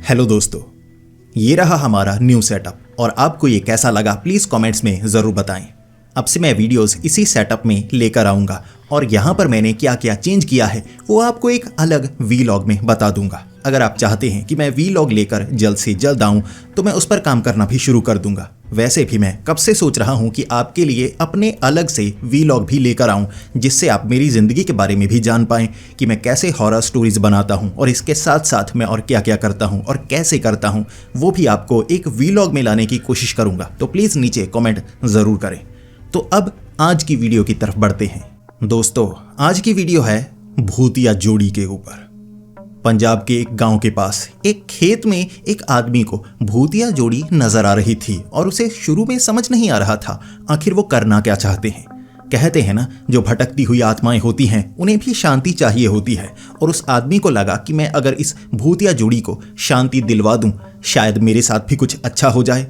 Hello दोस्तों, ये रहा हमारा न्यू सेटअप और आपको ये कैसा लगा प्लीज़ कमेंट्स में ज़रूर बताएं। अब से मैं वीडियोस इसी सेटअप में लेकर आऊँगा और यहाँ पर मैंने क्या क्या चेंज किया है वो आपको एक अलग वीलॉग में बता दूंगा। अगर आप चाहते हैं कि मैं वीलॉग लेकर जल्द से जल्द आऊँ तो मैं उस पर काम करना भी शुरू कर दूंगा। वैसे भी मैं कब से सोच रहा हूँ कि आपके लिए अपने अलग से वीलॉग भी लेकर आऊँ, जिससे आप मेरी ज़िंदगी के बारे में भी जान पाएँ कि मैं कैसे हॉरर स्टोरीज़ बनाता हूँ और इसके साथ साथ मैं और क्या क्या करता हूँ और कैसे करता हूँ वो भी आपको एक वीलॉग में लाने की कोशिश करूँगा। तो प्लीज़ नीचे कमेंट ज़रूर करें। तो अब आज की वीडियो की तरफ बढ़ते हैं। दोस्तों, आज की वीडियो है भूतिया जोड़ी के ऊपर। पंजाब के एक गांव के पास एक खेत में एक आदमी को भूतिया जोड़ी नजर आ रही थी और उसे शुरू में समझ नहीं आ रहा था आखिर वो करना क्या चाहते हैं। कहते हैं ना, जो भटकती हुई आत्माएं होती हैं उन्हें भी शांति चाहिए होती है और उस आदमी को लगा कि मैं अगर इस भूतिया जोड़ी को शांति दिलवा दूं शायद मेरे साथ भी कुछ अच्छा हो जाए।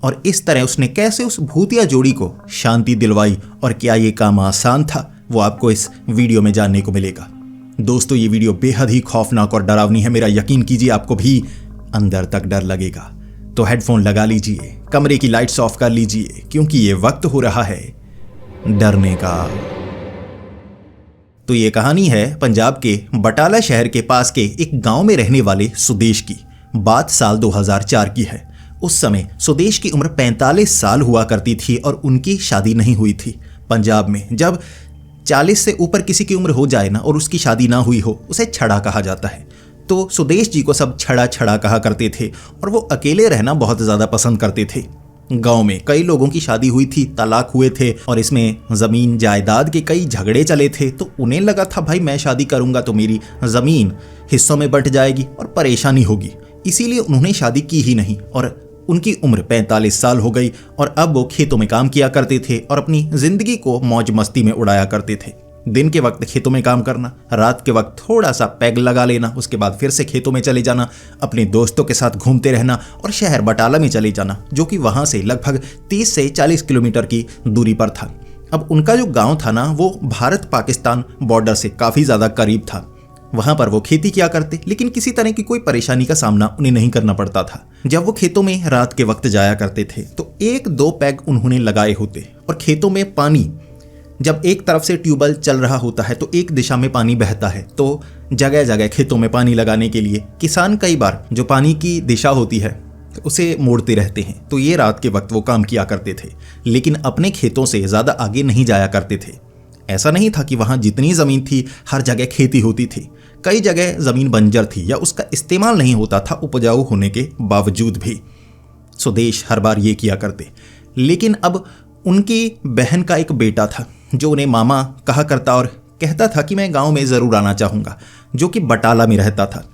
और इस तरह उसने कैसे उस भूतिया जोड़ी को शांति दिलवाई और क्या ये काम आसान था वो आपको इस वीडियो में जानने को मिलेगा। दोस्तों, ये वीडियो बेहद ही खौफनाक और डरावनी है। मेरा यकीन कीजिए आपको भी अंदर तक डर लगेगा। तो हेडफोन लगा लीजिए, कमरे की लाइट्स ऑफ कर लीजिए क्योंकि ये वक्त हो रहा है डरने का। तो ये कहानी है पंजाब के बटाला शहर के पास के एक गांव में रहने वाले सुदेश की। बात साल 2004 की है। उस समय सुदेश की उम्र 45 साल हुआ करती थी और उनकी शादी नहीं हुई थी। पंजाब में जब 40 से ऊपर किसी की उम्र हो जाए ना और उसकी शादी ना हुई हो उसे छड़ा कहा जाता है। तो सुदेश जी को सब छड़ा छड़ा कहा करते थे और वो अकेले रहना बहुत ज़्यादा पसंद करते थे। गांव में कई लोगों की शादी हुई थी, तलाक हुए थे और इसमें ज़मीन जायदाद के कई झगड़े चले थे। तो उन्हें लगा था भाई मैं शादी करूंगा तो मेरी ज़मीन हिस्सों में बंट जाएगी और परेशानी होगी, इसीलिए उन्होंने शादी की ही नहीं। और उनकी उम्र 45 साल हो गई और अब वो खेतों में काम किया करते थे और अपनी जिंदगी को मौज मस्ती में उड़ाया करते थे। दिन के वक्त खेतों में काम करना, रात के वक्त थोड़ा सा पैग लगा लेना, उसके बाद फिर से खेतों में चले जाना, अपने दोस्तों के साथ घूमते रहना और शहर बटाला में चले जाना जो कि वहां से लगभग 30 से 40 किलोमीटर की दूरी पर था। अब उनका जो गाँव था ना वो भारत पाकिस्तान बॉर्डर से काफ़ी ज़्यादा करीब था। वहां पर वो खेती किया करते लेकिन किसी तरह की कोई परेशानी का सामना उन्हें नहीं करना पड़ता था। जब वो खेतों में रात के वक्त जाया करते थे तो 1-2 पैग उन्होंने लगाए होते और खेतों में पानी जब एक तरफ से ट्यूबवेल चल रहा होता है तो एक दिशा में पानी बहता है, तो जगह जगह खेतों में पानी लगाने के लिए किसान कई बार जो पानी की दिशा होती है उसे मोड़ते रहते हैं। तो ये रात के वक्त वो काम किया करते थे लेकिन अपने खेतों से ज़्यादा आगे नहीं जाया करते थे। ऐसा नहीं था कि वहाँ जितनी ज़मीन थी हर जगह खेती होती थी, कई जगह ज़मीन बंजर थी या उसका इस्तेमाल नहीं होता था उपजाऊ होने के बावजूद भी। सुदेश हर बार ये किया करते। लेकिन अब उनकी बहन का एक बेटा था जो उन्हें मामा कहा करता और कहता था कि मैं गांव में ज़रूर आना चाहूँगा, जो कि बटाला में रहता था।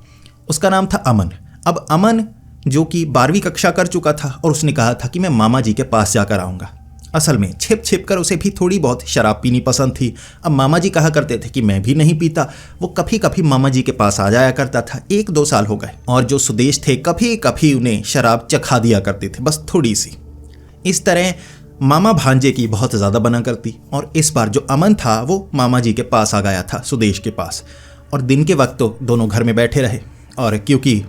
उसका नाम था अमन। अब अमन जो कि 12वीं कक्षा कर चुका था और उसने कहा था कि मैं मामा जी के पास जाकर आऊँगा। असल में छिप छिप कर उसे भी थोड़ी बहुत शराब पीनी पसंद थी। अब मामा जी कहा करते थे कि मैं भी नहीं पीता, वो कभी कभी मामा जी के पास आ जाया करता था। 1-2 साल हो गए और जो सुदेश थे कभी कभी उन्हें शराब चखा दिया करते थे, बस थोड़ी सी। इस तरह मामा भांजे की बहुत ज़्यादा बना करती और इस बार जो अमन था वो मामा जी के पास आ गया था, सुदेश के पास। और दिन के वक्त तो दोनों घर में बैठे रहे और क्योंकि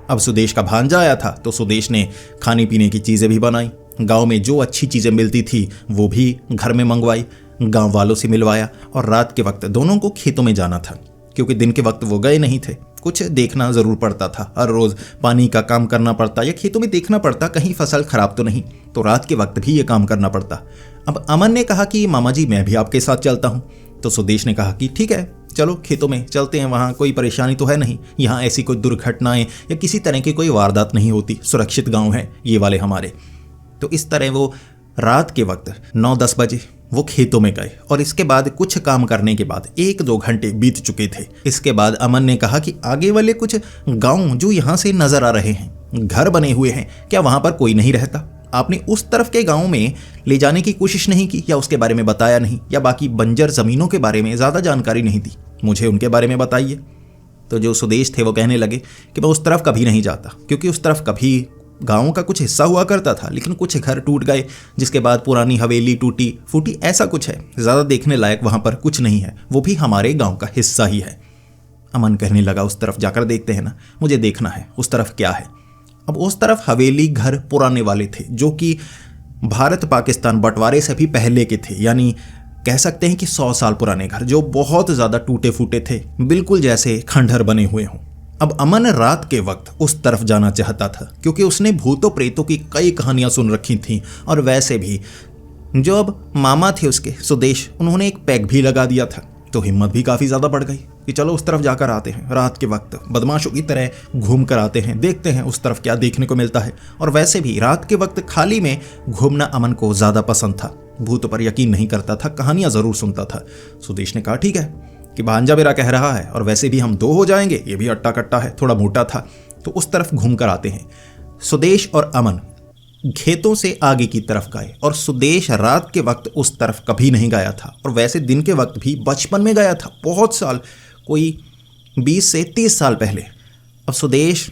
अब सुदेश का भांजा आया था तो सुदेश ने खाने पीने की चीज़ें भी बनाई। गांव में जो अच्छी चीज़ें मिलती थी वो भी घर में मंगवाई, गांव वालों से मिलवाया। और रात के वक्त दोनों को खेतों में जाना था क्योंकि दिन के वक्त वो गए नहीं थे। कुछ देखना ज़रूर पड़ता था, हर रोज़ पानी का काम करना पड़ता या खेतों में देखना पड़ता कहीं फसल खराब तो नहीं, तो रात के वक्त भी ये काम करना पड़ता। अब अमन ने कहा कि मामा जी मैं भी आपके साथ चलता हूँ। तो सुदेश ने कहा कि ठीक है चलो खेतों में चलते हैं, वहाँ कोई परेशानी तो है नहीं, यहाँ ऐसी कोई दुर्घटनाएं या किसी तरह की कोई वारदात नहीं होती, सुरक्षित गाँव है ये वाले हमारे। तो इस तरह वो रात के वक्त 9-10 बजे वो खेतों में गए और इसके बाद कुछ काम करने के बाद 1-2 घंटे बीत चुके थे। इसके बाद अमन ने कहा कि आगे वाले कुछ गांव जो यहाँ से नजर आ रहे हैं, घर बने हुए हैं, क्या वहाँ पर कोई नहीं रहता? आपने उस तरफ के गाँव में ले जाने की कोशिश नहीं की या उसके बारे में बताया नहीं, या बाकी बंजर ज़मीनों के बारे में ज़्यादा जानकारी नहीं दी, मुझे उनके बारे में बताइए। तो जो सुदेश थे वो कहने लगे कि मैं उस तरफ कभी नहीं जाता क्योंकि उस तरफ कभी गाँव का कुछ हिस्सा हुआ करता था लेकिन कुछ घर टूट गए, जिसके बाद पुरानी हवेली टूटी फूटी, ऐसा कुछ है, ज़्यादा देखने लायक वहाँ पर कुछ नहीं है, वो भी हमारे गाँव का हिस्सा ही है। अमन कहने लगा, उस तरफ जाकर देखते हैं ना, मुझे देखना है उस तरफ क्या है। अब उस तरफ हवेली घर पुराने वाले थे जो कि भारत पाकिस्तान बंटवारे से भी पहले के थे, यानी कह सकते हैं कि 100 साल पुराने घर जो बहुत ज़्यादा टूटे फूटे थे, बिल्कुल जैसे खंडहर बने हुए हों। अब अमन रात के वक्त उस तरफ जाना चाहता था क्योंकि उसने भूतों प्रेतों की कई कहानियां सुन रखी थीं, और वैसे भी जो अब मामा थे उसके सुदेश, उन्होंने एक पैग भी लगा दिया था, तो हिम्मत भी काफ़ी ज़्यादा बढ़ गई कि चलो उस तरफ जाकर आते हैं, रात के वक्त बदमाशों की तरह घूम कर आते हैं, देखते हैं उस तरफ क्या देखने को मिलता है। और वैसे भी रात के वक्त खाली में घूमना अमन को ज़्यादा पसंद था, भूतों पर यकीन नहीं करता था, कहानियाँ ज़रूर सुनता था। सुदेश ने कहा ठीक है कि भांजा मेरा कह रहा है और वैसे भी हम 2 हो जाएंगे, ये भी अट्टा कट्टा है, थोड़ा मोटा था, तो उस तरफ घूम कर आते हैं। सुदेश और अमन खेतों से आगे की तरफ गए, और सुदेश रात के वक्त उस तरफ कभी नहीं गया था, और वैसे दिन के वक्त भी बचपन में गया था, बहुत साल, कोई 20 से 30 साल पहले। अब सुदेश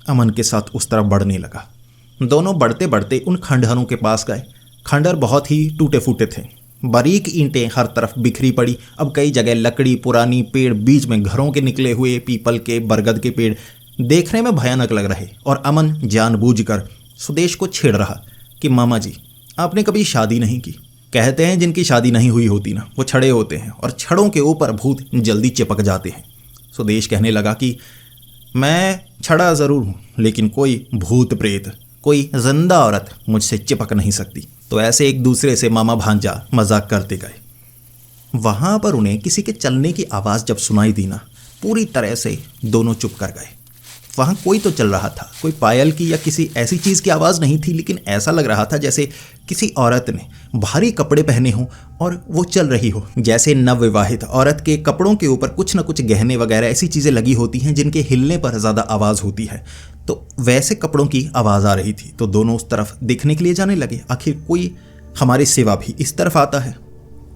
अमन के साथ उस तरफ बढ़ने लगा। दोनों बढ़ते बढ़ते उन खंडहरों के पास गए। खंडहर बहुत ही टूटे फूटे थे, बारीक ईंटें हर तरफ बिखरी पड़ी। अब कई जगह लकड़ी, पुरानी पेड़, बीच में घरों के निकले हुए पीपल के, बरगद के पेड़ देखने में भयानक लग रहे। और अमन जानबूझकर सुदेश को छेड़ रहा कि मामा जी, आपने कभी शादी नहीं की। कहते हैं जिनकी शादी नहीं हुई होती ना, वो छड़े होते हैं, और छड़ों के ऊपर भूत जल्दी चिपक जाते हैं। सुदेश कहने लगा कि मैं छड़ा ज़रूर हूँ, लेकिन कोई भूत प्रेत, कोई जिंदा औरत मुझसे चिपक नहीं सकती। तो ऐसे एक दूसरे से मामा भांजा मजाक करते गए। वहाँ पर उन्हें किसी के चलने की आवाज़ जब सुनाई दी ना, पूरी तरह से दोनों चुप कर गए। वहाँ कोई तो चल रहा था, कोई पायल की या किसी ऐसी चीज़ की आवाज़ नहीं थी, लेकिन ऐसा लग रहा था जैसे किसी औरत ने भारी कपड़े पहने हों और वो चल रही हो। जैसे नवविवाहित औरत के कपड़ों के ऊपर कुछ न कुछ गहने वगैरह ऐसी चीज़ें लगी होती हैं जिनके हिलने पर ज़्यादा आवाज़ होती है, तो वैसे कपड़ों की आवाज़ आ रही थी। तो दोनों उस तरफ देखने के लिए जाने लगे, आखिर कोई हमारे सिवा भी इस तरफ आता है।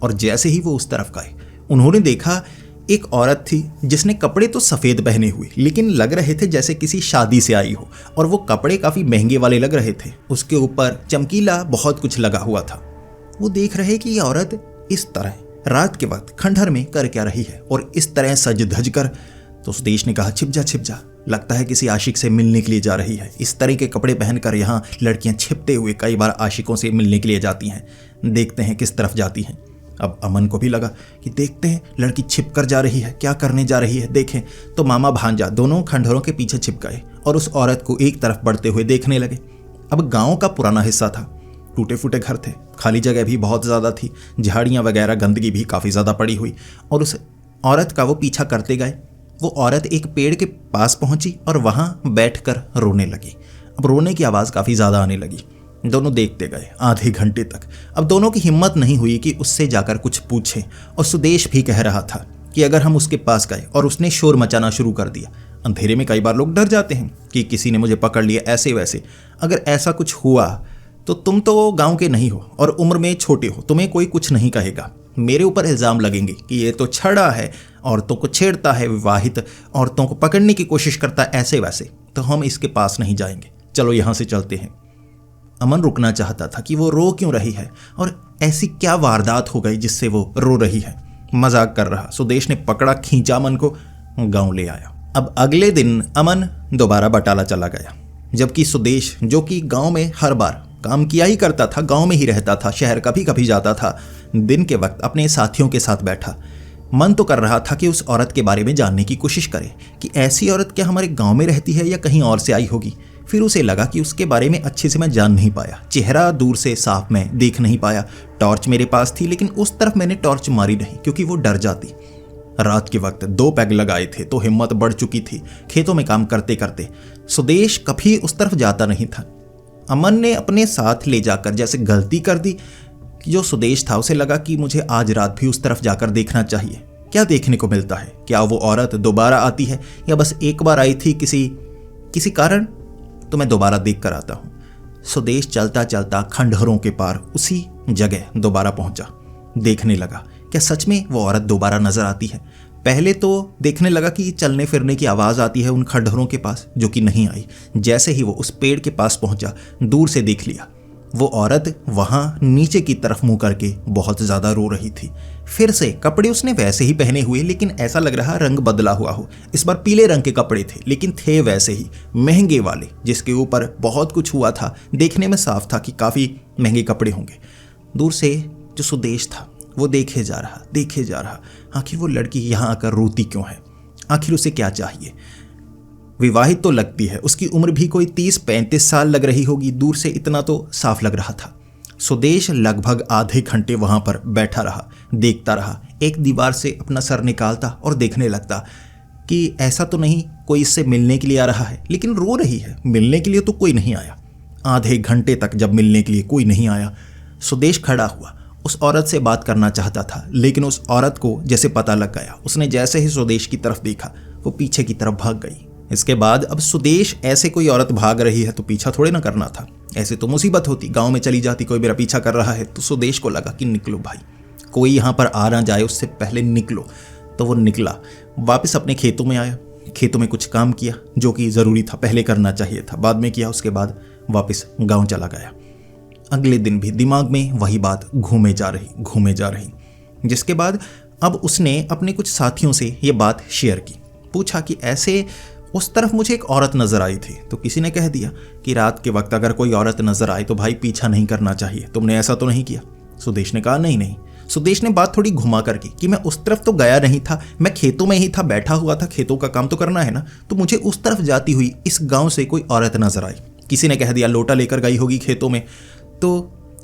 और जैसे ही वो उस तरफ गए, उन्होंने देखा एक औरत थी जिसने कपड़े तो सफ़ेद पहने हुए, लेकिन लग रहे थे जैसे किसी शादी से आई हो, और वो कपड़े काफ़ी महंगे वाले लग रहे थे। उसके ऊपर चमकीला बहुत कुछ लगा हुआ था। वो देख रहे कि ये औरत इस तरह रात के वक्त खंडहर में कर क्या रही है, और इस तरह सज धज कर। तो सुदेश ने कहा छिप जा, लगता है किसी आशिक से मिलने के लिए जा रही है। इस तरह के कपड़े पहनकर यहाँ लड़कियाँ छिपते हुए कई बार आशिकों से मिलने के लिए जाती हैं, देखते हैं किस तरफ जाती हैं। अब अमन को भी लगा कि देखते हैं लड़की छिप कर जा रही है, क्या करने जा रही है, देखें। तो मामा भांजा दोनों खंडहरों के पीछे छिप गए और उस औरत को एक तरफ बढ़ते हुए देखने लगे। अब गांव का पुराना हिस्सा था, टूटे फूटे घर थे, खाली जगह भी बहुत ज़्यादा थी, झाड़ियाँ वगैरह, गंदगी भी काफ़ी ज़्यादा पड़ी हुई, और उस औरत का वो पीछा करते गए। वो औरत एक पेड़ के पास पहुंची और वहाँ बैठकर रोने लगी। अब रोने की आवाज़ काफ़ी ज़्यादा आने लगी। दोनों देखते गए आधे घंटे तक। अब दोनों की हिम्मत नहीं हुई कि उससे जाकर कुछ पूछें, और सुदेश भी कह रहा था कि अगर हम उसके पास गए और उसने शोर मचाना शुरू कर दिया, अंधेरे में कई बार लोग डर जाते हैं कि किसी ने मुझे पकड़ लिया ऐसे वैसे, अगर ऐसा कुछ हुआ तो तुम तो गांव के नहीं हो और उम्र में छोटे हो, तुम्हें कोई कुछ नहीं कहेगा। मेरे ऊपर इल्ज़ाम लगेंगे कि ये तो छड़ा है, औरतों को छेड़ता है, विवाहित औरतों को पकड़ने की कोशिश करता है ऐसे वैसे, तो हम इसके पास नहीं जाएंगे, चलो यहाँ से चलते हैं। अमन रुकना चाहता था कि वो रो क्यों रही है और ऐसी क्या वारदात हो गई जिससे वो रो रही है। मजाक कर रहा। सुदेश ने पकड़ा, खींचा अमन को, गांव ले आया। अब अगले दिन अमन दोबारा बटाला चला गया, जबकि सुदेश, जो कि गांव में हर बार काम किया ही करता था, गांव में ही रहता था, शहर कभी कभी जाता था, दिन के वक्त अपने साथियों के साथ बैठा। मन तो कर रहा था कि उस औरत के बारे में जानने की कोशिश करे कि ऐसी औरत क्या हमारे गांव में रहती है या कहीं और से आई होगी। फिर उसे लगा कि उसके बारे में अच्छे से मैं जान नहीं पाया, चेहरा दूर से साफ मैं देख नहीं पाया। टॉर्च मेरे पास थी, लेकिन उस तरफ मैंने टॉर्च मारी नहीं क्योंकि वो डर जाती। रात के वक्त 2 पैग लगाए थे तो हिम्मत बढ़ चुकी थी। खेतों में काम करते करते सुदेश कभी उस तरफ जाता नहीं था। अमन ने अपने साथ ले जाकर जैसे गलती कर दी कि जो सुदेश था उसे लगा कि मुझे आज रात भी उस तरफ जाकर देखना चाहिए, क्या देखने को मिलता है, क्या वो औरत दोबारा आती है या बस एक बार आई थी किसी कारण, तो मैं दोबारा देख कर आता हूँ। सुदेश चलता चलता खंडहरों के पार उसी जगह दोबारा पहुंचा। देखने लगा क्या सच में वो औरत दोबारा नजर आती है। पहले तो देखने लगा कि चलने फिरने की आवाज़ आती है उन खंडहरों के पास, जो कि नहीं आई। जैसे ही वो उस पेड़ के पास पहुंचा, दूर से देख लिया वो औरत वहां नीचे की तरफ मुंह करके बहुत ज्यादा रो रही थी। फिर से कपड़े उसने वैसे ही पहने हुए, लेकिन ऐसा लग रहा रंग बदला हुआ हो। इस बार पीले रंग के कपड़े थे, लेकिन थे वैसे ही महंगे वाले, जिसके ऊपर बहुत कुछ हुआ था। देखने में साफ था कि काफी महंगे कपड़े होंगे। दूर से जो सुदेश था वो देखे जा रहा। आखिर वो लड़की यहाँ आकर रोती क्यों है? आखिर उसे क्या चाहिए? विवाहित तो लगती है, उसकी उम्र भी कोई 30-35 साल लग रही होगी। दूर से इतना तो साफ लग रहा था। सुदेश लगभग आधे घंटे वहां पर बैठा रहा, देखता रहा। एक दीवार से अपना सर निकालता और देखने लगता कि ऐसा तो नहीं कोई इससे मिलने के लिए आ रहा है, लेकिन रो रही है। मिलने के लिए तो कोई नहीं आया। आधे घंटे तक जब मिलने के लिए कोई नहीं आया, सुदेश खड़ा हुआ। उस औरत से बात करना चाहता था, लेकिन उस औरत को जैसे पता लग गया। उसने जैसे ही सुदेश की तरफ देखा, वो पीछे की तरफ भाग गई। इसके बाद अब सुदेश ऐसे कोई औरत भाग रही है तो पीछा थोड़े ना करना था। ऐसे तो मुसीबत होती, गांव में चली जाती, कोई मेरा पीछा कर रहा है। तो सुदेश को लगा कि निकलो भाई, कोई यहाँ पर आ ना जाए, उससे पहले निकलो। तो वो निकला, वापस अपने खेतों में आया। खेतों में कुछ काम किया जो कि ज़रूरी था, पहले करना चाहिए था, बाद में किया। उसके बाद वापस गाँव चला गया। अगले दिन भी दिमाग में वही बात घूमे जा रही। जिसके बाद अब उसने अपने कुछ साथियों से ये बात शेयर की। पूछा कि ऐसे उस तरफ मुझे एक औरत नजर आई थी। तो किसी ने कह दिया कि रात के वक्त अगर कोई औरत नजर आए तो भाई पीछा नहीं करना चाहिए, तुमने ऐसा तो नहीं किया? सुदेश ने कहा नहीं। सुदेश ने बात थोड़ी घुमा कर की कि मैं उस तरफ तो गया नहीं था, मैं खेतों में ही था, बैठा हुआ था, खेतों का काम तो करना है ना। तो मुझे उस तरफ जाती हुई इस गांव से कोई औरत नजर आई। किसी ने कह दिया लोटा लेकर गई होगी खेतों में। तो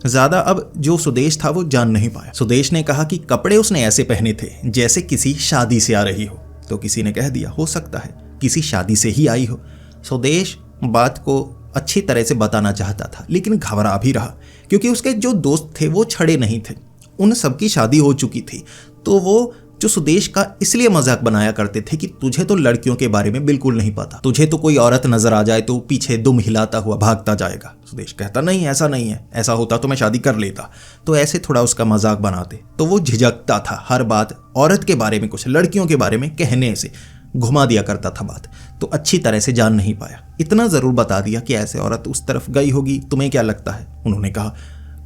ज्यादा अब जो सुदेश था वो जान नहीं पाया। सुदेश ने कहा कि कपड़े उसने ऐसे पहने थे जैसे किसी शादी से आ रही हो। तो किसी ने कह दिया हो सकता है किसी शादी से ही आई हो। सुदेश बात को अच्छी तरह से बताना चाहता था, लेकिन घबरा भी रहा, क्योंकि उसके जो दोस्त थे वो छड़े नहीं थे, उन सबकी शादी हो चुकी थी। तो वो जो सुदेश का इसलिए मजाक बनाया करते थे कि तुझे तो लड़कियों के बारे में बिल्कुल नहीं पता, तुझे तो कोई औरत नजर आ जाए तो पीछे दुम हिलाता हुआ भागता जाएगा। सुदेश कहता नहीं, ऐसा नहीं है, ऐसा होता तो मैं शादी कर लेता। तो ऐसे थोड़ा उसका मजाक बनाते। तो वो झिझकता था, हर बात औरत के बारे में, कुछ लड़कियों के बारे में कहने से घुमा दिया करता था बात। तो अच्छी तरह से जान नहीं पाया। इतना जरूर बता दिया कि ऐसे औरत उस तरफ गई होगी, तुम्हें क्या लगता है? उन्होंने कहा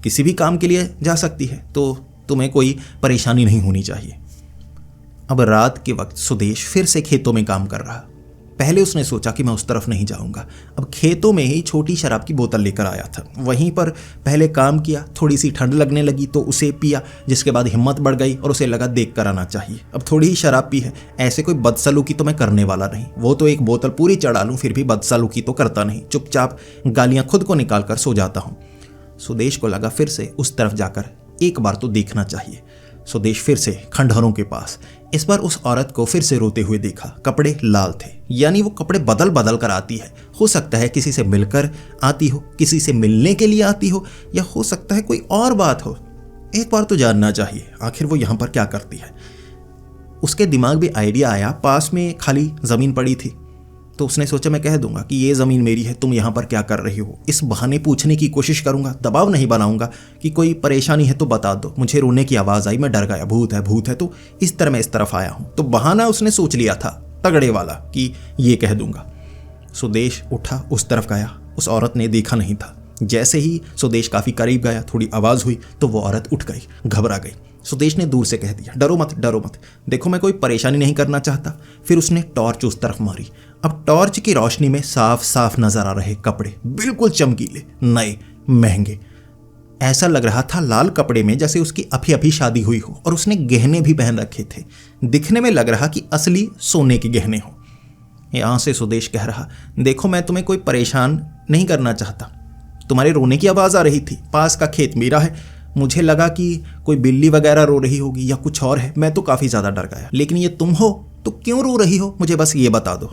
किसी भी काम के लिए जा सकती है, तो तुम्हें कोई परेशानी नहीं होनी चाहिए। अब रात के वक्त सुदेश फिर से खेतों में काम कर रहा। पहले उसने सोचा कि मैं उस तरफ नहीं जाऊंगा। अब खेतों में ही छोटी शराब की बोतल लेकर आया था, वहीं पर पहले काम किया। थोड़ी सी ठंड लगने लगी तो उसे पिया, जिसके बाद हिम्मत बढ़ गई और उसे लगा देख कर आना चाहिए। अब थोड़ी ही शराब पी है, ऐसे कोई बदसलूकी तो मैं करने वाला नहीं। वो तो एक बोतल पूरी चढ़ा लूं, फिर भी बदसलूकी तो करता नहीं, चुपचाप गालियां खुद को निकाल कर सो जाता हूं। सुदेश को लगा फिर से उस तरफ जाकर एक बार तो देखना चाहिए। सुदेश फिर से खंडहरों के पास, इस बार उस औरत को फिर से रोते हुए देखा। कपड़े लाल थे, यानी वो कपड़े बदल बदल कर आती है। हो सकता है किसी से मिलकर आती हो, किसी से मिलने के लिए आती हो, या हो सकता है कोई और बात हो। एक बार तो जानना चाहिए आखिर वो यहाँ पर क्या करती है। उसके दिमाग में आइडिया आया, पास में खाली जमीन पड़ी थी, तो उसने सोचा मैं कह दूंगा कि ये ज़मीन मेरी है, तुम यहाँ पर क्या कर रही हो। इस बहाने पूछने की कोशिश करूंगा, दबाव नहीं बनाऊंगा कि कोई परेशानी है तो बता दो। मुझे रोने की आवाज़ आई, मैं डर गया, भूत है, तो इस तरह मैं इस तरफ आया हूँ। तो बहाना उसने सोच लिया था तगड़े वाला कि ये कह दूंगा। सुदेश उठा, उस तरफ गया। उस औरत ने देखा नहीं था। जैसे ही सुदेश काफ़ी करीब गया, थोड़ी आवाज़ हुई तो वो औरत उठ गई, घबरा गई। सुदेश ने दूर से कह दिया डरो मत, देखो मैं कोई परेशानी नहीं करना चाहता। फिर उसने टॉर्च उस तरफ मारी। अब टॉर्च की रोशनी में साफ साफ नजर आ रहे कपड़े, बिल्कुल चमकीले, नए, महंगे। ऐसा लग रहा था लाल कपड़े में जैसे उसकी अभी अभी शादी हुई हो, और उसने गहने भी पहन रखे थे। दिखने में लग रहा कि असली सोने के गहने हो। यहां से सुदेश कह रहा देखो मैं तुम्हें कोई परेशान नहीं करना चाहता। तुम्हारे रोने की आवाज़ आ रही थी, पास का खेत मेरा है, मुझे लगा कि कोई बिल्ली वगैरह रो रही होगी या कुछ और है। मैं तो काफ़ी ज़्यादा डर गया, लेकिन ये तुम हो तो क्यों रो रही हो, मुझे बस ये बता दो।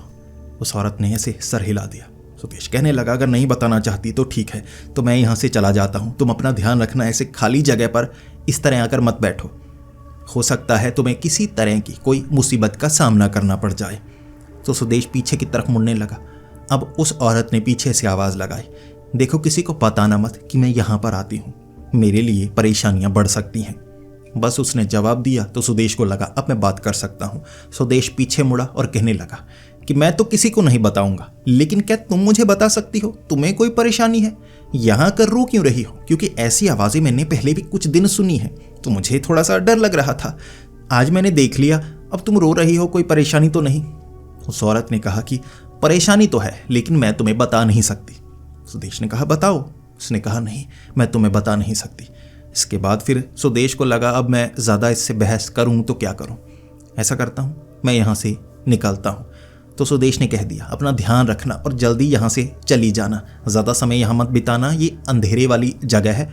उस औरत ने ऐसे सर हिला दिया। सुदेश कहने लगा अगर नहीं बताना चाहती तो ठीक है, तो मैं यहाँ से चला जाता हूँ। तुम अपना ध्यान रखना, ऐसे खाली जगह पर इस तरह आकर मत बैठो। हो सकता है तुम्हें किसी तरह की कोई मुसीबत का सामना करना पड़ जाए। तो सुदेश पीछे की तरफ मुड़ने लगा। अब उस औरत ने पीछे से आवाज़ लगाई देखो किसी को बताना मत कि मैं यहाँ पर आती हूँ, मेरे लिए परेशानियां बढ़ सकती हैं। बस उसने जवाब दिया तो सुदेश को लगा अब मैं बात कर सकता हूँ। सुदेश पीछे मुड़ा और कहने लगा कि मैं तो किसी को नहीं बताऊंगा, लेकिन क्या तुम मुझे बता सकती हो, तुम्हें कोई परेशानी है? यहाँ कर रो क्यों रही हो? क्योंकि ऐसी आवाज़ें मैंने पहले भी कुछ दिन सुनी है, तो मुझे थोड़ा सा डर लग रहा था। आज मैंने देख लिया, अब तुम रो रही हो, कोई परेशानी तो नहीं? उस औरत ने कहा कि परेशानी तो है, लेकिन मैं तुम्हें बता नहीं सकती। सुदेश ने कहा बताओ। उसने कहा नहीं, मैं तुम्हें बता नहीं सकती। इसके बाद फिर सुदेश को लगा अब मैं ज़्यादा इससे बहस करूं तो क्या करूं, ऐसा करता हूं, मैं यहाँ से निकलता हूं। तो सुदेश ने कह दिया अपना ध्यान रखना और जल्दी यहाँ से चली जाना, ज़्यादा समय यहाँ मत बिताना, ये अंधेरे वाली जगह है,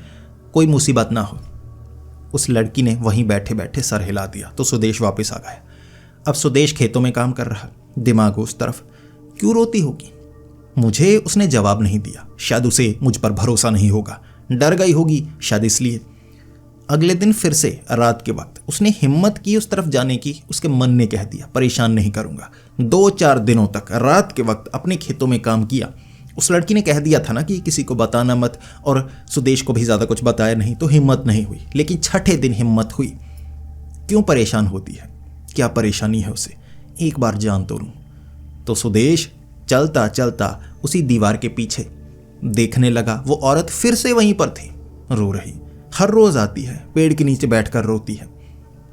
कोई मुसीबत ना हो। उस लड़की ने वहीं बैठे बैठे सर हिला दिया तो सुदेश वापस आ गया। अब सुदेश खेतों में काम कर रहा, दिमाग उस तरफ। क्यों रोती होगी? मुझे उसने जवाब नहीं दिया, शायद उसे मुझ पर भरोसा नहीं होगा, डर गई होगी शायद इसलिए। अगले दिन फिर से रात के वक्त उसने हिम्मत की उस तरफ जाने की। उसके मन ने कह दिया परेशान नहीं करूंगा। 2-4 दिनों तक रात के वक्त अपने खेतों में काम किया। उस लड़की ने कह दिया था ना कि किसी को बताना मत, और सुदेश को भी ज़्यादा कुछ बताया नहीं, तो हिम्मत नहीं हुई। लेकिन छठे दिन हिम्मत हुई। क्यों परेशान होती है? क्या परेशानी है उसे? एक बार जान तो लूँ। तो सुदेश चलता चलता उसी दीवार के पीछे देखने लगा। वो औरत फिर से वहीं पर थी, रो रही। हर रोज आती है, पेड़ के नीचे बैठकर रोती है।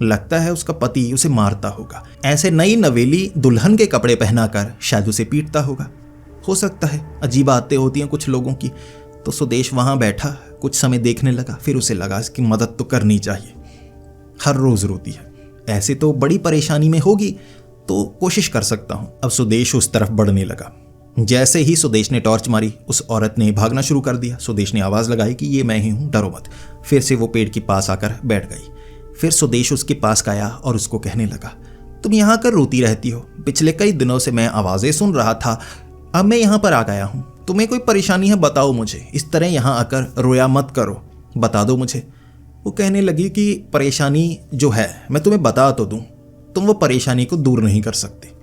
लगता है उसका पति उसे मारता होगा। ऐसे नई नवेली दुल्हन के कपड़े पहनाकर शायद उसे पीटता होगा। हो सकता है, अजीब आदतें होती हैं कुछ लोगों की। तो सुदेश वहां बैठा कुछ समय देखने लगा, फिर उसे लगा इसकी मदद तो करनी चाहिए। हर रोज रोती है, ऐसे तो बड़ी परेशानी में होगी, तो कोशिश कर सकता हूं। अब सुदेश उस तरफ बढ़ने लगा। जैसे ही सुदेश ने टॉर्च मारी, उस औरत ने भागना शुरू कर दिया। सुदेश ने आवाज़ लगाई कि ये मैं ही हूँ, डरो मत। फिर से वो पेड़ के पास आकर बैठ गई। फिर सुदेश उसके पास गया और उसको कहने लगा तुम यहाँ कर रोती रहती हो, पिछले कई दिनों से मैं आवाज़ें सुन रहा था, अब मैं यहाँ पर आ गया हूँ। तुम्हें कोई परेशानी है बताओ मुझे, इस तरह यहाँ आकर रोया मत करो, बता दो मुझे। वो कहने लगी कि परेशानी जो है मैं तुम्हें बता तो दूँ, तुम वो परेशानी को दूर नहीं कर सकते।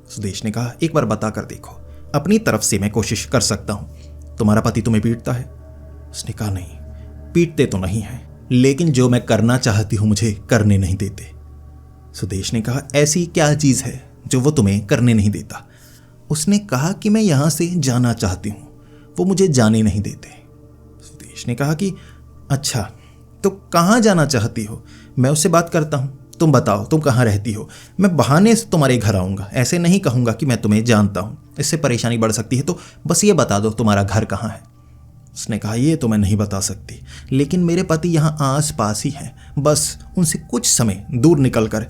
सुदेश ने कहा एक बार बता कर देखो, अपनी तरफ से मैं कोशिश कर सकता हूं। तुम्हारा पति तुम्हें पीटता है? उसने कहा नहीं, पीटते तो नहीं है, लेकिन जो मैं करना चाहती हूं मुझे करने नहीं देते। सुदेश ने कहा ऐसी क्या चीज है जो वो तुम्हें करने नहीं देता? उसने कहा कि मैं यहां से जाना चाहती हूं, वो मुझे जाने नहीं देते। सुदेश ने कहा कि अच्छा, तो कहां जाना चाहती हो? मैं उससे बात करता हूं, तुम बताओ तुम कहाँ रहती हो, मैं बहाने से तुम्हारे घर आऊँगा, ऐसे नहीं कहूँगा कि मैं तुम्हें जानता हूँ, इससे परेशानी बढ़ सकती है, तो बस ये बता दो तुम्हारा घर कहाँ है। उसने कहा ये तो मैं नहीं बता सकती, लेकिन मेरे पति यहाँ आस पास ही हैं, बस उनसे कुछ समय दूर निकल कर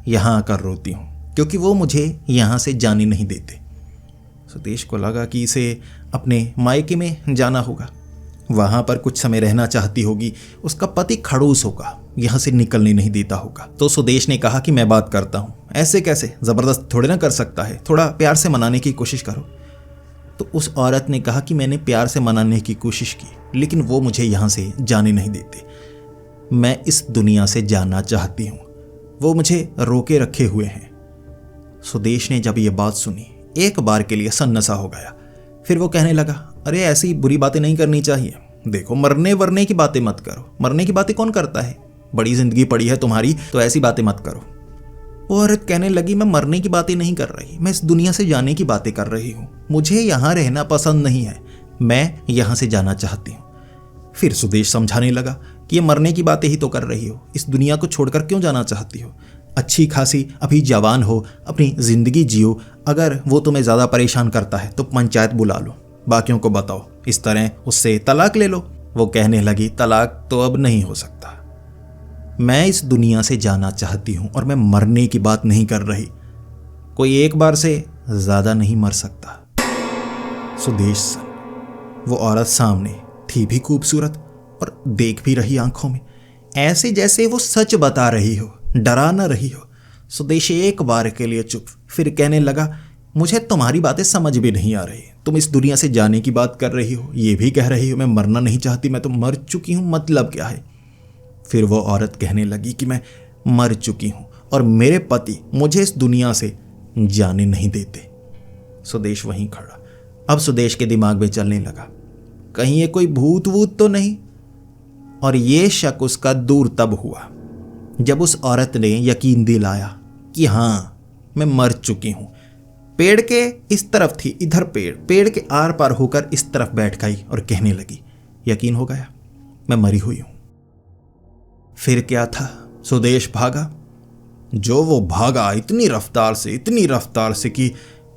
यहाँ आकर रोती हूँ, क्योंकि वो मुझे यहाँ से जाने नहीं देते। सुदेश को लगा कि इसे अपने मायके में जाना होगा, वहाँ पर कुछ समय रहना चाहती होगी, उसका पति खड़ूस होगा, यहाँ से निकलने नहीं देता होगा। तो सुदेश ने कहा कि मैं बात करता हूँ। ऐसे कैसे, ज़बरदस्त थोड़े ना कर सकता है, थोड़ा प्यार से मनाने की कोशिश करो। तो उस औरत ने कहा कि मैंने प्यार से मनाने की कोशिश की, लेकिन वो मुझे यहाँ से जाने नहीं देते। मैं इस दुनिया से जाना चाहती हूँ, वो मुझे रोके रखे हुए हैं। सुदेश ने जब ये बात सुनी, एक बार के लिए सन्नसा हो गया। फिर वो कहने लगा अरे ऐसी बुरी बातें नहीं करनी चाहिए, देखो मरने वरने की बातें मत करो, मरने की बातें कौन करता है, बड़ी जिंदगी पड़ी है तुम्हारी, तो ऐसी बातें मत करो। वो औरत कहने लगी मैं मरने की बातें नहीं कर रही, मैं इस दुनिया से जाने की बातें कर रही हूँ, मुझे यहाँ रहना पसंद नहीं है, मैं यहाँ से जाना चाहती हूँ। फिर सुदेश समझाने लगा कि ये मरने की बातें ही तो कर रही हो, इस दुनिया को छोड़कर क्यों जाना चाहती हो, अच्छी खासी अभी जवान हो, अपनी ज़िंदगी जियो, अगर वो तुम्हें ज़्यादा परेशान करता है तो पंचायत बुला लो, बाकियों को बताओ, इस तरह उससे तलाक ले लो। वो कहने लगी तलाक तो अब नहीं हो सकता, मैं इस दुनिया से जाना चाहती हूँ और मैं मरने की बात नहीं कर रही, कोई एक बार से ज़्यादा नहीं मर सकता। सुदेश सन, वो औरत सामने थी भी खूबसूरत और देख भी रही आंखों में, ऐसे जैसे वो सच बता रही हो, डरा न रही हो। सुदेश एक बार के लिए चुप, फिर कहने लगा मुझे तुम्हारी बातें समझ भी नहीं आ रही, तुम इस दुनिया से जाने की बात कर रही हो, ये भी कह रही हो मैं मरना नहीं चाहती, मैं तो मर चुकी हूँ, मतलब क्या है। फिर वो औरत कहने लगी कि मैं मर चुकी हूँ और मेरे पति मुझे इस दुनिया से जाने नहीं देते। सुदेश वहीं खड़ा। अब सुदेश के दिमाग में चलने लगा कहीं ये कोई भूत वूत तो नहीं, और ये शक उसका दूर तब हुआ जब उस औरत ने यकीन दिलाया कि हाँ मैं मर चुकी हूँ। पेड़ के इस तरफ थी, इधर पेड़ के आर पार होकर इस तरफ बैठ गई और कहने लगी यकीन हो गया, मैं मरी हुई हूं। फिर क्या था, सुदेश भागा। जो वो भागा इतनी रफ्तार से कि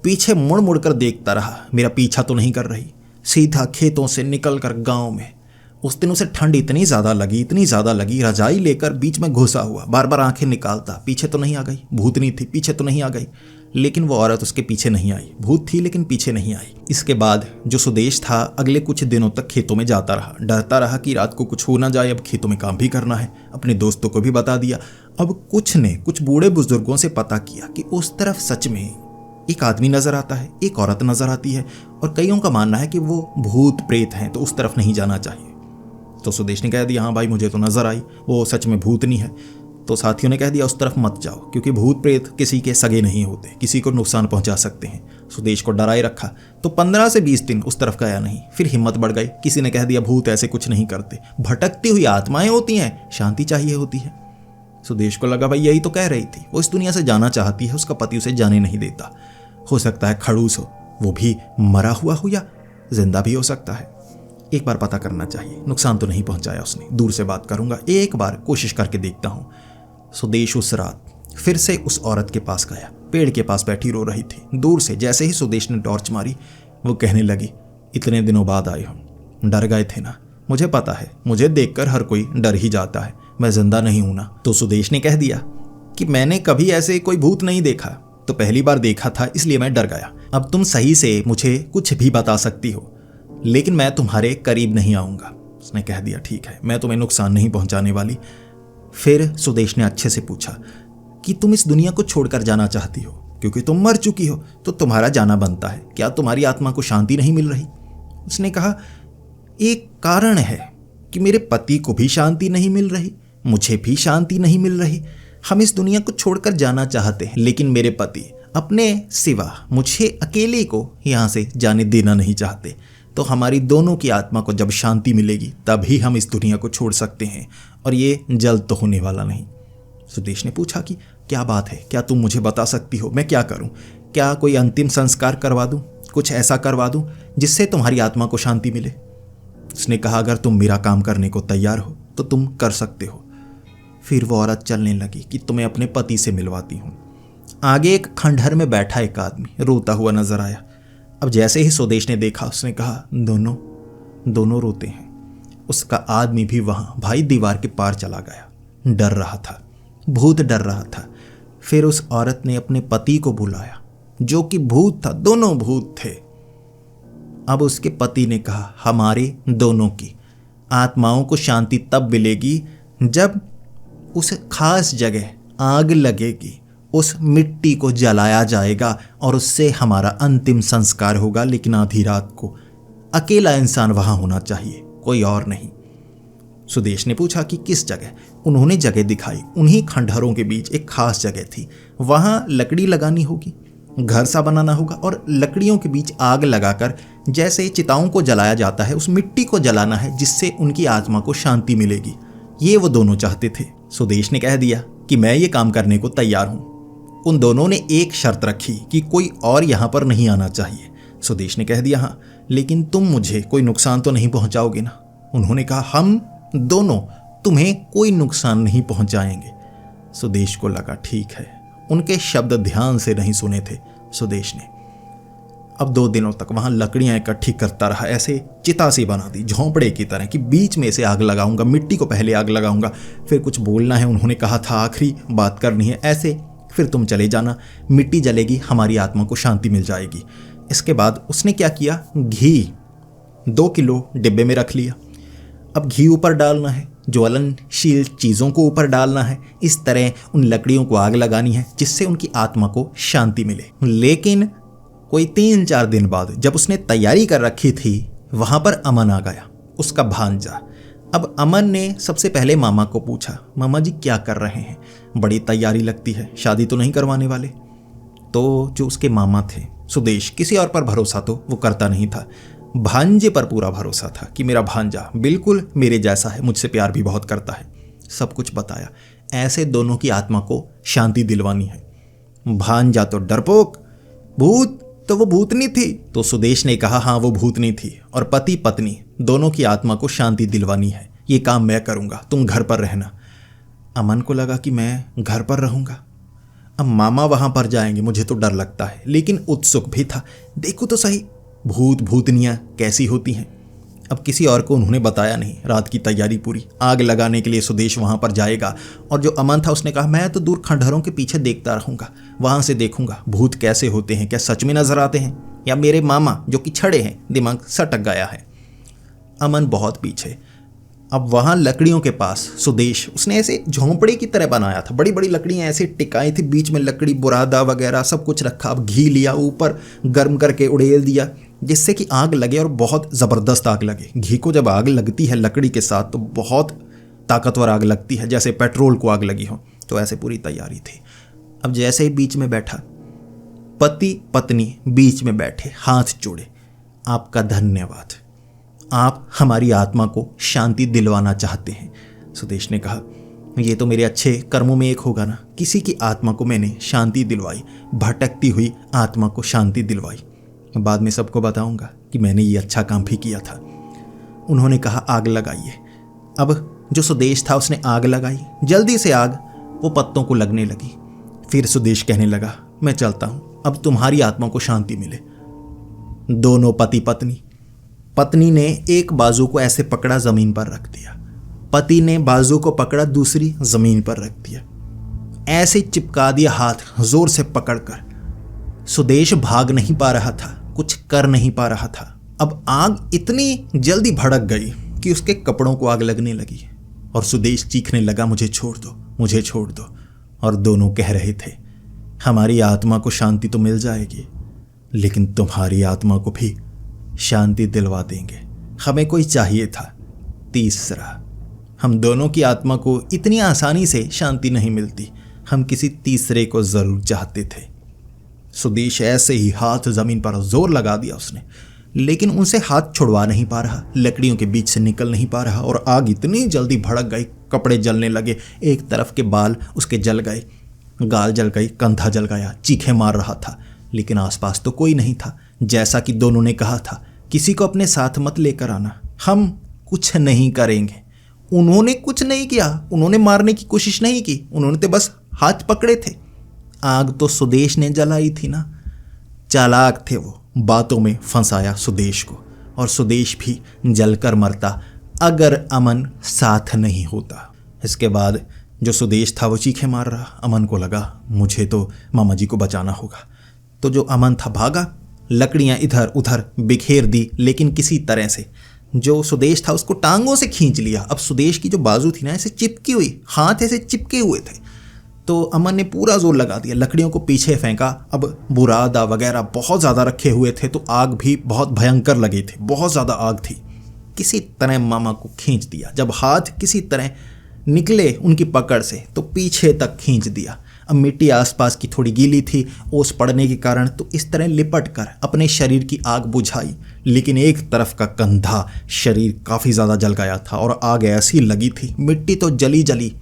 पीछे मुड़ मुड़ कर देखता रहा, मेरा पीछा तो नहीं कर रही। सीधा खेतों से निकलकर गांव में। उस दिन उसे ठंड इतनी ज़्यादा लगी, रजाई लेकर बीच में घुसा हुआ, बार बार आंखें निकालता, पीछे तो नहीं आ गई, भूतनी थी, पीछे तो नहीं आ गई। लेकिन वो औरत उसके पीछे नहीं आई, भूत थी लेकिन पीछे नहीं आई। इसके बाद जो सुदेश था अगले कुछ दिनों तक खेतों में जाता रहा, डरता रहा कि रात को कुछ हो ना जाए। अब खेतों में काम भी करना है, अपने दोस्तों को भी बता दिया। अब कुछ बूढ़े बुजुर्गों से पता किया कि उस तरफ सच में एक आदमी नजर आता है, एक औरत नजर आती है, और कईयों का मानना है कि वो भूत प्रेत हैं, तो उस तरफ नहीं जाना चाहिए। तो सुदेश ने कह दिया, हाँ भाई मुझे तो नजर आई, वो सच में भूतनी है। तो साथियों ने कह दिया, उस तरफ मत जाओ, क्योंकि भूत प्रेत किसी के सगे नहीं होते, किसी को नुकसान पहुंचा सकते हैं। सुदेश को डराए रखा, तो 15 से 20 दिन उस तरफ गया नहीं। फिर हिम्मत बढ़ गई, किसी ने कह दिया भूत ऐसे कुछ नहीं करते, भटकती हुई आत्माएं होती हैं, शांति चाहिए होती है। सुदेश को लगा भाई यही तो कह रही थी, वो इस दुनिया से जाना चाहती है, उसका पति उसे जाने नहीं देता। हो सकता है खड़ूस हो, वो भी मरा हुआ हो या जिंदा भी हो सकता है। एक बार पता करना चाहिए, नुकसान तो नहीं पहुंचाया उसने। दूर से बात करूंगा, एक बार कोशिश करके देखता हूं। सुदेश उस रात फिर से उस औरत के पास गया, पेड़ के पास बैठी रो रही थी। दूर से जैसे ही सुदेश ने टॉर्च मारी, वो कहने लगी, इतने दिनों बाद आए हो, डर गए थे ना? मुझे पता है, मुझे देखकर हर कोई डर ही जाता है, मैं जिंदा नहीं हूं ना। तो सुदेश ने कह दिया कि मैंने कभी ऐसे कोई भूत नहीं देखा, तो पहली बार देखा था इसलिए मैं डर गया। अब तुम सही से मुझे कुछ भी बता सकती हो, लेकिन मैं तुम्हारे करीब नहीं आऊंगा। उसने कह दिया, ठीक है, मैं तुम्हें नुकसान नहीं पहुंचाने वाली। फिर सुदेश ने अच्छे से पूछा कि तुम इस दुनिया को छोड़कर जाना चाहती हो, क्योंकि तुम मर चुकी हो तो तुम्हारा जाना बनता है। क्या तुम्हारी आत्मा को शांति नहीं मिल रही? उसने कहा, एक कारण है कि मेरे पति को भी शांति नहीं मिल रही, मुझे भी शांति नहीं मिल रही। हम इस दुनिया को छोड़कर जाना चाहते हैं, लेकिन मेरे पति अपने सिवा मुझे अकेले को यहाँ से जाने देना नहीं चाहते। तो हमारी दोनों की आत्मा को जब शांति मिलेगी तभी हम इस दुनिया को छोड़ सकते हैं, और ये जल्द तो होने वाला नहीं। सुदेश ने पूछा कि क्या बात है, क्या तुम मुझे बता सकती हो? मैं क्या करूं? क्या कोई अंतिम संस्कार करवा दूं, कुछ ऐसा करवा दूं जिससे तुम्हारी आत्मा को शांति मिले? उसने कहा, अगर तुम मेरा काम करने को तैयार हो तो तुम कर सकते हो। फिर वो औरत चलने लगी कि तुम्हें अपने पति से मिलवाती हूँ। आगे एक खंडहर में बैठा एक आदमी रोता हुआ नजर आया। अब जैसे ही सुदेश ने देखा, उसने कहा, दोनों रोते हैं। उसका आदमी भी वहां भाई दीवार के पार चला गया। डर रहा था, भूत डर रहा था। फिर उस औरत ने अपने पति को बुलाया, जो कि भूत था, दोनों भूत थे। अब उसके पति ने कहा, हमारे दोनों की आत्माओं को शांति तब मिलेगी जब उस खास जगह आग लगेगी, उस मिट्टी को जलाया जाएगा और उससे हमारा अंतिम संस्कार होगा। लेकिन आधी रात को अकेला इंसान वहां होना चाहिए, कोई और नहीं। सुदेश ने पूछा कि किस जगह? उन्होंने जगह दिखाई। उन्हीं खंडहरों के बीच एक खास जगह थी, वहां लकड़ी लगानी होगी, घर सा बनाना होगा, और लकड़ियों के बीच आग लगाकर जैसे चिताओं को जलाया जाता है, उस मिट्टी को जलाना है, जिससे उनकी आत्मा को शांति मिलेगी। ये वो दोनों चाहते थे। सुदेश ने कह दिया कि मैं ये काम करने को तैयार हूं। उन दोनों ने एक शर्त रखी कि कोई और यहां पर नहीं आना चाहिए। सुदेश ने कह दिया, हाँ, लेकिन तुम मुझे कोई नुकसान तो नहीं पहुंचाओगे ना? उन्होंने कहा, हम दोनों तुम्हें कोई नुकसान नहीं पहुंचाएंगे। सुदेश को लगा, ठीक है। उनके शब्द ध्यान से नहीं सुने थे सुदेश ने। अब 2 दिनों तक वहां लकड़ियां इकट्ठी करता रहा, ऐसे चिता सी बना दी झोंपड़े की तरह कि बीच में से आग लगाऊंगा, मिट्टी को पहले आग लगाऊंगा, फिर कुछ बोलना है, उन्होंने कहा था आखिरी बात करनी है, ऐसे फिर तुम चले जाना, मिट्टी जलेगी, हमारी आत्मा को शांति मिल जाएगी। इसके बाद उसने क्या किया, घी 2 किलो डिब्बे में रख लिया। अब घी ऊपर डालना है, ज्वलनशील चीज़ों को ऊपर डालना है, इस तरह उन लकड़ियों को आग लगानी है जिससे उनकी आत्मा को शांति मिले। लेकिन कोई 3-4 दिन बाद जब उसने तैयारी कर रखी थी, वहां पर अमन आ गया, उसका भांजा। अब अमन ने सबसे पहले मामा को पूछा, मामा जी क्या कर रहे हैं? बड़ी तैयारी लगती है, शादी तो नहीं करवाने वाले? तो जो उसके मामा थे सुदेश, किसी और पर भरोसा तो वो करता नहीं था, भांजे पर पूरा भरोसा था कि मेरा भांजा बिल्कुल मेरे जैसा है, मुझसे प्यार भी बहुत करता है। सब कुछ बताया, ऐसे दोनों की आत्मा को शांति दिलवानी है। भांजा तो डरपोक, भूत तो वो भूतनी थी। तो सुदेश ने कहा, हाँ वो भूतनी थी और पति पत्नी दोनों की आत्मा को शांति दिलवानी है। ये काम मैं करूंगा, तुम घर पर रहना। अमन को लगा कि मैं घर पर रहूंगा, अब मामा वहां पर जाएंगे, मुझे तो डर लगता है, लेकिन उत्सुक भी था। देखो तो सही भूत भूतनियां कैसी होती हैं। अब किसी और को उन्होंने बताया नहीं। रात की तैयारी पूरी। आग लगाने के लिए सुदेश वहां पर जाएगा और जो अमन था उसने कहा, मैं तो दूर खंडहरों के पीछे देखता रहूंगा, वहां से देखूंगा भूत कैसे होते हैं, क्या सच में नजर आते हैं या मेरे मामा जो कि छड़े हैं, दिमाग सटक गया है। अमन बहुत पीछे। अब वहां लकड़ियों के पास सुदेश, उसने ऐसे झोंपड़े की तरह बनाया था, बड़ी बड़ी लकड़ियां ऐसे टिकाई थी, बीच में लकड़ी बुरादा वगैरह सब कुछ रखा। अब घी लिया, ऊपर गर्म करके उड़ेल दिया जिससे कि आग लगे और बहुत ज़बरदस्त आग लगे। घी को जब आग लगती है लकड़ी के साथ तो बहुत ताकतवर आग लगती है, जैसे पेट्रोल को आग लगी हो। तो ऐसे पूरी तैयारी थी। अब जैसे ही बीच में बैठा, पति पत्नी बीच में बैठे, हाथ जोड़े, आपका धन्यवाद, आप हमारी आत्मा को शांति दिलवाना चाहते हैं। सुदेश ने कहा, ये तो मेरे अच्छे कर्मों में एक होगा ना, किसी की आत्मा को मैंने शांति दिलवाई, भटकती हुई आत्मा को शांति दिलवाई। बाद में सबको बताऊंगा कि मैंने ये अच्छा काम भी किया था। उन्होंने कहा, आग लगाइए। अब जो सुदेश था उसने आग लगाई, जल्दी से आग वो पत्तों को लगने लगी। फिर सुदेश कहने लगा, मैं चलता हूं, अब तुम्हारी आत्मा को शांति मिले। दोनों पति पत्नी, पत्नी ने एक बाजू को ऐसे पकड़ा, जमीन पर रख दिया, पति ने बाजू को पकड़ा, दूसरी जमीन पर रख दिया, ऐसे चिपका दिया हाथ जोर से पकड़कर। सुदेश भाग नहीं पा रहा था, कुछ कर नहीं पा रहा था। अब आग इतनी जल्दी भड़क गई कि उसके कपड़ों को आग लगने लगी और सुदेश चीखने लगा, मुझे छोड़ दो, मुझे छोड़ दो। और दोनों कह रहे थे, हमारी आत्मा को शांति तो मिल जाएगी, लेकिन तुम्हारी आत्मा को भी शांति दिलवा देंगे, हमें कोई चाहिए था तीसरा। हम दोनों की आत्मा को इतनी आसानी से शांति नहीं मिलती, हम किसी तीसरे को जरूर चाहते थे। सुदेश ऐसे ही हाथ जमीन पर जोर लगा दिया उसने, लेकिन उनसे हाथ छुड़वा नहीं पा रहा, लकड़ियों के बीच से निकल नहीं पा रहा। और आग इतनी जल्दी भड़क गई, कपड़े जलने लगे, एक तरफ के बाल उसके जल गए, गाल जल गई, कंधा जल गया, चीखें मार रहा था, लेकिन आसपास तो कोई नहीं था। जैसा कि दोनों ने कहा था, किसी को अपने साथ मत लेकर आना, हम कुछ नहीं करेंगे। उन्होंने कुछ नहीं किया, उन्होंने मारने की कोशिश नहीं की, उन्होंने तो बस हाथ पकड़े थे। आग तो सुदेश ने जलाई थी ना। चालाक थे वो, बातों में फंसाया सुदेश को, और सुदेश भी जलकर मरता अगर अमन साथ नहीं होता। इसके बाद जो सुदेश था वो चीखें मार रहा। अमन को लगा, मुझे तो मामा जी को बचाना होगा। तो जो अमन था भागा, लकड़ियां इधर उधर बिखेर दी, लेकिन किसी तरह से जो सुदेश था उसको टांगों से खींच लिया। अब सुदेश की जो बाजू थी ना ऐसे चिपकी हुई, हाथ ऐसे चिपके हुए थे, तो अमन ने पूरा जोर लगा दिया, लकड़ियों को पीछे फेंका। अब बुरादा वगैरह बहुत ज़्यादा रखे हुए थे, तो आग भी बहुत भयंकर लगी थी, बहुत ज़्यादा आग थी। किसी तरह मामा को खींच दिया। जब हाथ किसी तरह निकले उनकी पकड़ से तो पीछे तक खींच दिया। अब मिट्टी आसपास की थोड़ी गीली थी ओस पड़ने के कारण, तो इस तरह लिपट कर अपने शरीर की आग बुझाई, लेकिन एक तरफ का कंधा शरीर काफ़ी ज़्यादा जल गया था और आग ऐसी लगी थी, मिट्टी तो जली जली,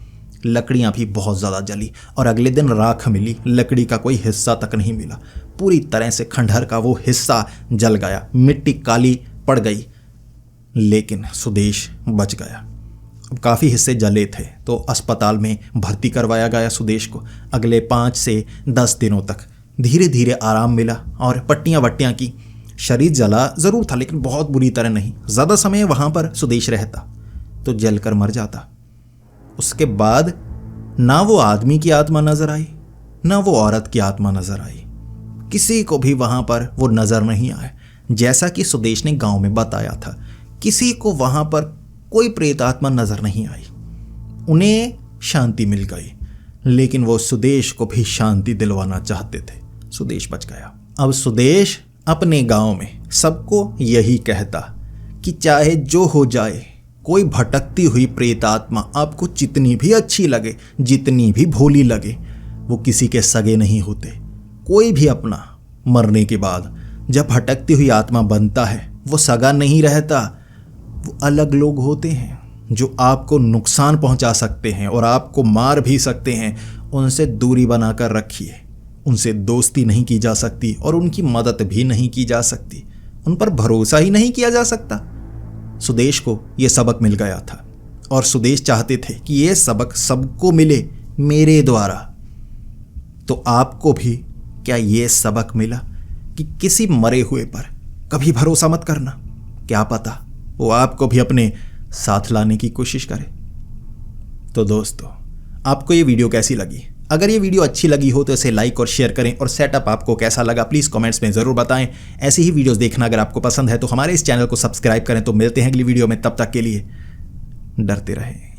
लकड़ियाँ भी बहुत ज़्यादा जली। और अगले दिन राख मिली, लकड़ी का कोई हिस्सा तक नहीं मिला, पूरी तरह से खंडहर का वो हिस्सा जल गया, मिट्टी काली पड़ गई, लेकिन सुदेश बच गया। अब काफ़ी हिस्से जले थे तो अस्पताल में भर्ती करवाया गया सुदेश को। अगले 5 से 10 दिनों तक धीरे धीरे आराम मिला और पट्टियाँ वट्टियाँ की। शरीर जला ज़रूर था लेकिन बहुत बुरी तरह नहीं। ज़्यादा समय वहाँ पर सुदेश रहता तो जल कर मर जाता। उसके बाद ना वो आदमी की आत्मा नजर आई, ना वो औरत की आत्मा नजर आई, किसी को भी वहाँ पर वो नज़र नहीं आया। जैसा कि सुदेश ने गांव में बताया था, किसी को वहाँ पर कोई प्रेत आत्मा नजर नहीं आई। उन्हें शांति मिल गई, लेकिन वो सुदेश को भी शांति दिलवाना चाहते थे। सुदेश बच गया। अब सुदेश अपने गांव में सबको यही कहता कि चाहे जो हो जाए, कोई भटकती हुई प्रेत आत्मा आपको जितनी भी अच्छी लगे, जितनी भी भोली लगे, वो किसी के सगे नहीं होते। कोई भी अपना मरने के बाद जब भटकती हुई आत्मा बनता है, वो सगा नहीं रहता। वो अलग लोग होते हैं जो आपको नुकसान पहुंचा सकते हैं और आपको मार भी सकते हैं। उनसे दूरी बनाकर रखिए। उनसे दोस्ती नहीं की जा सकती और उनकी मदद भी नहीं की जा सकती, उन पर भरोसा ही नहीं किया जा सकता। सुदेश को यह सबक मिल गया था और सुदेश चाहते थे कि यह सबक सबको मिले मेरे द्वारा। तो आपको भी क्या यह सबक मिला कि किसी मरे हुए पर कभी भरोसा मत करना, क्या पता वो आपको भी अपने साथ लाने की कोशिश करे। तो दोस्तों, आपको ये वीडियो कैसी लगी? अगर ये वीडियो अच्छी लगी हो तो इसे लाइक और शेयर करें, और सेटअप आपको कैसा लगा प्लीज़ कमेंट्स में ज़रूर बताएं। ऐसी ही वीडियोस देखना अगर आपको पसंद है तो हमारे इस चैनल को सब्सक्राइब करें। तो मिलते हैं अगली वीडियो में, तब तक के लिए डरते रहें।